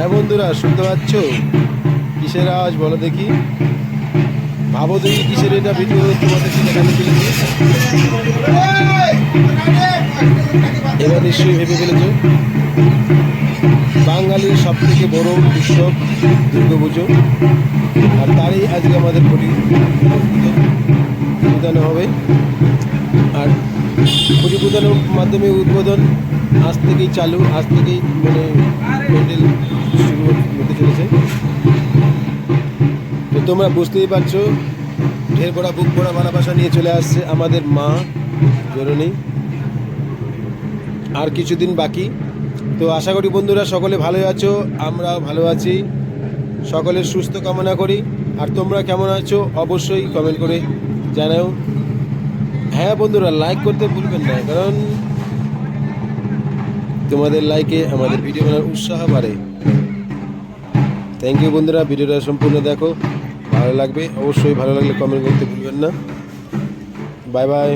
হ্যাঁ বন্ধুরা, শুনতে পাচ্ছ কিসের আওয়াজ বলো দেখি? ভাবো দেখি কিসের এটা ভিডিও তোমাদেরকে দেখাতে চলেছি। এবার নিশ্চয়ই ভেবে ফেলেছ, বাঙালির সব থেকে বড় উৎসব দুর্গাপুজো, আর তারই আজকে আমাদের প্রদান হবে। আর খুঁটি প্রদানের মাধ্যমে উদ্বোধন আজ থেকেই চালু, আজ থেকেই মানে প্যান্ডেল শুরু হতে চলেছে। তো তোমরা বুঝতেই পারছো, ঢের ভরা বুক ভরা ভালোবাসা নিয়ে চলে আসছে আমাদের মা জননী। আর কিছুদিন বাকি। তো আশা করি বন্ধুরা সকলে ভালো আছো, আমরাও ভালো আছি। সকলের সুস্থ কামনা করি। আর তোমরা কেমন আছো অবশ্যই কমেন্ট করে জানাও। হ্যাঁ বন্ধুরা, লাইক করতে ভুলবেন না, কারণ তোমাদের লাইকে আমাদের ভিডিও বানানোর উৎসাহ বাড়ে। থ্যাংক ইউ বন্ধুরা, ভিডিওটা সম্পূর্ণ দেখো, ভালো লাগবে। অবশ্যই ভালো লাগলে কমেন্ট করতে ভুলবেন না। Bye bye.